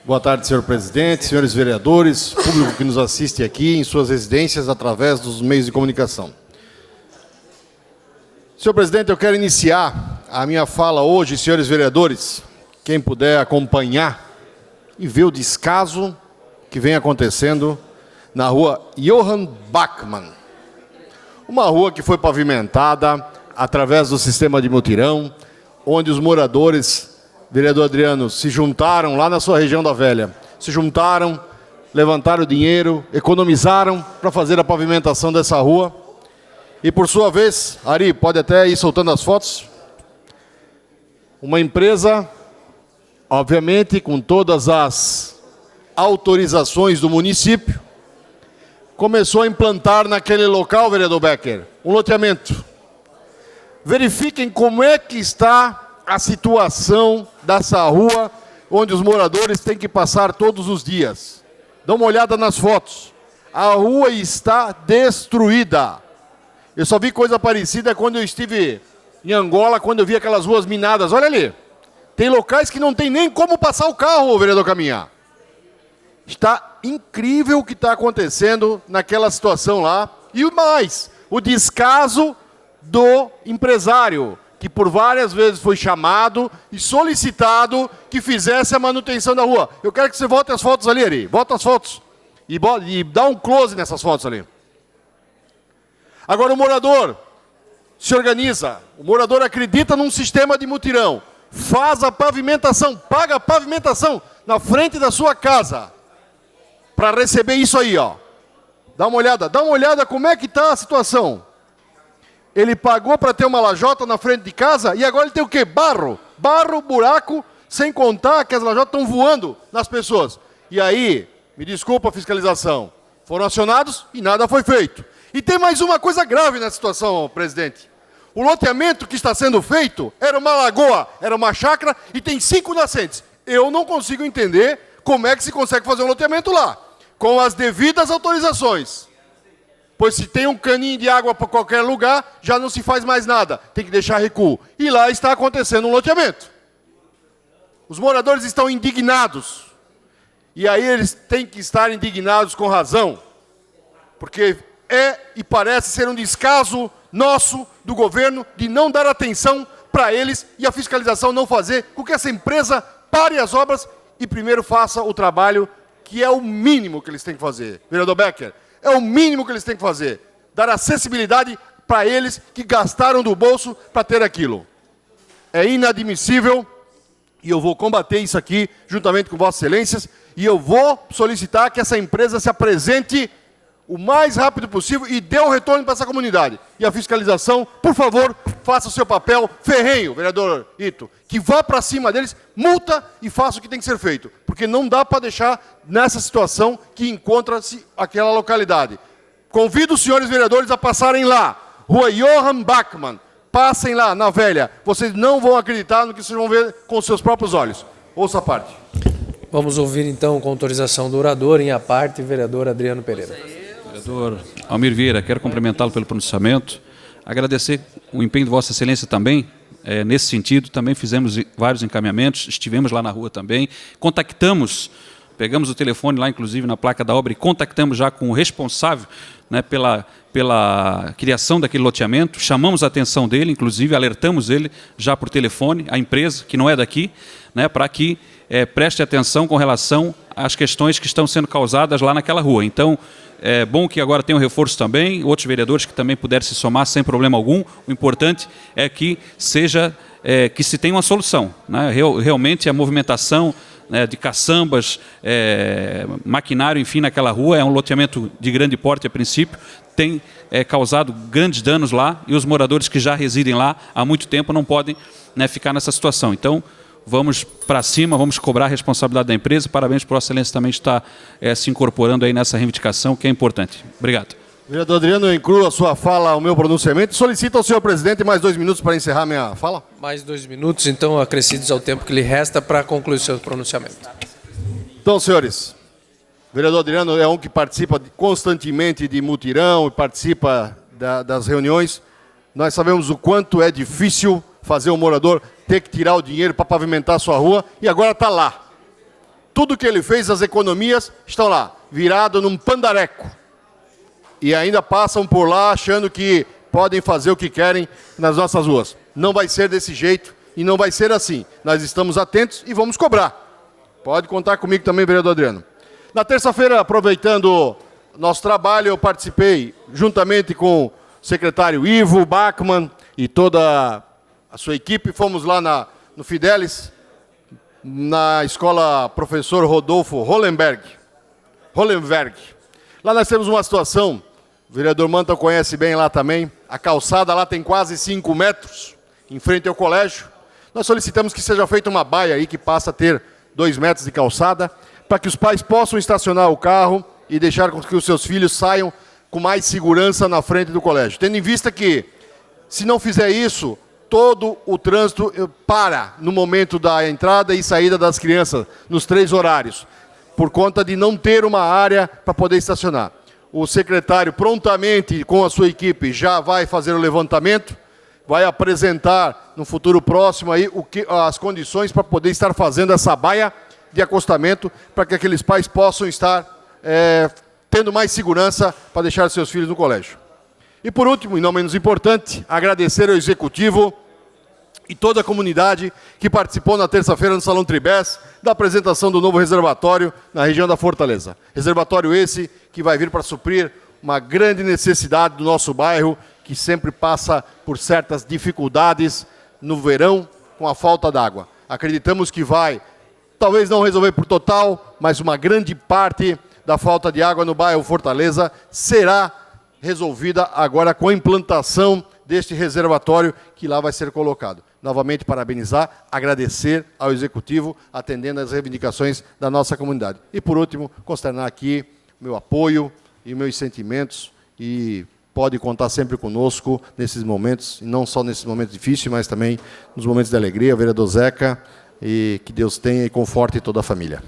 Boa tarde, senhor presidente, senhores vereadores, público que nos assiste aqui em suas residências através dos meios de comunicação. Senhor presidente, eu quero iniciar a minha fala hoje, senhores vereadores, quem puder acompanhar e ver o descaso que vem acontecendo na rua Johann Bachmann. Uma rua que foi pavimentada através do sistema de mutirão, onde os moradores, vereador Adriano, se juntaram lá na sua região da Velha, se juntaram, levantaram dinheiro, economizaram para fazer a pavimentação dessa rua. E por sua vez, Ari, pode até ir soltando as fotos, uma empresa, obviamente, com todas as autorizações do município, começou a implantar naquele local, vereador Becker, um loteamento. Verifiquem como é que está a situação dessa rua, onde os moradores têm que passar todos os dias. Dá uma olhada nas fotos. A rua está destruída. Eu só vi coisa parecida quando eu estive em Angola, quando eu vi aquelas ruas minadas. Olha ali. Tem locais que não tem nem como passar o carro, vereador caminhar. Está incrível o que está acontecendo naquela situação lá. E mais, o descaso do empresário, que por várias vezes foi chamado e solicitado que fizesse a manutenção da rua. Eu quero que você volte as fotos ali, Ari. Volta as fotos. E dá um close nessas fotos ali. Agora o morador se organiza. O morador acredita num sistema de mutirão. Faz a pavimentação, paga a pavimentação na frente da sua casa. Para receber isso aí, ó. Dá uma olhada como é que está a situação. Ele pagou para ter uma lajota na frente de casa e agora ele tem o quê? Barro, buraco, sem contar que as lajotas estão voando nas pessoas. E aí, me desculpa a fiscalização, foram acionados e nada foi feito. E tem mais uma coisa grave nessa situação, presidente. O loteamento que está sendo feito era uma lagoa, era uma chácara e tem 5 nascentes. Eu não consigo entender como é que se consegue fazer um loteamento lá, com as devidas autorizações. Pois se tem um caninho de água para qualquer lugar, já não se faz mais nada. Tem que deixar recuo. E lá está acontecendo um loteamento. Os moradores estão indignados. E aí eles têm que estar indignados com razão. Porque é e parece ser um descaso nosso, do governo, de não dar atenção para eles e a fiscalização não fazer com que essa empresa pare as obras e primeiro faça o trabalho que é o mínimo que eles têm que fazer. Vereador Becker, é o mínimo que eles têm que fazer. Dar acessibilidade para eles que gastaram do bolso para ter aquilo. É inadmissível e eu vou combater isso aqui juntamente com Vossas Excelências e eu vou solicitar que essa empresa se apresente o mais rápido possível e dê um retorno para essa comunidade. E a fiscalização, por favor, faça o seu papel ferrenho, vereador Ito, que vá para cima deles, multa e faça o que tem que ser feito. Porque não dá para deixar nessa situação que encontra-se aquela localidade. Convido os senhores vereadores a passarem lá, Rua Johann Bachmann, passem lá, na Velha. Vocês não vão acreditar no que vocês vão ver com seus próprios olhos. Ouça a parte. Vamos ouvir, então, com autorização do orador, em a parte, vereador Adriano Pereira. Vereador Almir Vieira, quero cumprimentá-lo pelo pronunciamento, agradecer o empenho de Vossa Excelência também, nesse sentido, também fizemos vários encaminhamentos, estivemos lá na rua também, contactamos, pegamos o telefone lá, inclusive, na placa da obra, e contactamos já com o responsável, né, pela criação daquele loteamento, chamamos a atenção dele, inclusive alertamos ele já por telefone, a empresa, que não é daqui, né, para que preste atenção com relação às questões que estão sendo causadas lá naquela rua. Então, é bom que agora tenha um reforço também, outros vereadores que também puderem se somar sem problema algum. O importante é que que se tenha uma solução, né? Realmente a movimentação, né, de caçambas, maquinário, enfim, naquela rua, é um loteamento de grande porte a princípio, tem causado grandes danos lá e os moradores que já residem lá há muito tempo não podem, né, ficar nessa situação. Então, vamos para cima, vamos cobrar a responsabilidade da empresa. Parabéns por Vossa Excelência também estar se incorporando aí nessa reivindicação, que é importante. Obrigado. Vereador Adriano, eu incluo a sua fala ao meu pronunciamento. Solicito ao senhor presidente mais 2 minutos para encerrar minha fala. Mais 2 minutos, então, acrescidos ao tempo que lhe resta para concluir o seu pronunciamento. Então, senhores, o vereador Adriano é um que participa constantemente de mutirão e participa das reuniões. Nós sabemos o quanto é difícil fazer um morador ter que tirar o dinheiro para pavimentar a sua rua e agora está lá. Tudo que ele fez, as economias, estão lá, virado num pandareco. E ainda passam por lá achando que podem fazer o que querem nas nossas ruas. Não vai ser desse jeito e não vai ser assim. Nós estamos atentos e vamos cobrar. Pode contar comigo também, vereador Adriano. Na terça-feira, aproveitando nosso trabalho, eu participei, juntamente com o secretário Ivo Bachmann e toda a sua equipe, fomos lá no Fidelis, na escola professor Rodolfo Hollenberg. Lá nós temos uma situação, o vereador Manta conhece bem lá também, a calçada lá tem quase 5 metros, em frente ao colégio. Nós solicitamos que seja feita uma baia aí que passa a ter 2 metros de calçada, para que os pais possam estacionar o carro e deixar com que os seus filhos saiam com mais segurança na frente do colégio. Tendo em vista que, se não fizer isso, todo o trânsito para no momento da entrada e saída das crianças, nos 3 horários, por conta de não ter uma área para poder estacionar. O secretário, prontamente, com a sua equipe, já vai fazer o levantamento, vai apresentar no futuro próximo aí as condições para poder estar fazendo essa baia de acostamento, para que aqueles pais possam estar tendo mais segurança para deixar seus filhos no colégio. E por último, e não menos importante, agradecer ao Executivo e toda a comunidade que participou na terça-feira no Salão Tribés da apresentação do novo reservatório na região da Fortaleza. Reservatório esse que vai vir para suprir uma grande necessidade do nosso bairro, que sempre passa por certas dificuldades no verão com a falta d'água. Acreditamos que vai, talvez não resolver por total, mas uma grande parte da falta de água no bairro Fortaleza será resolvida agora com a implantação deste reservatório que lá vai ser colocado. Novamente, parabenizar, agradecer ao Executivo, atendendo às reivindicações da nossa comunidade. E, por último, consternar aqui meu apoio e meus sentimentos, e pode contar sempre conosco nesses momentos, e não só nesses momentos difíceis, mas também nos momentos de alegria, vereador Zeca, e que Deus tenha e conforte toda a família.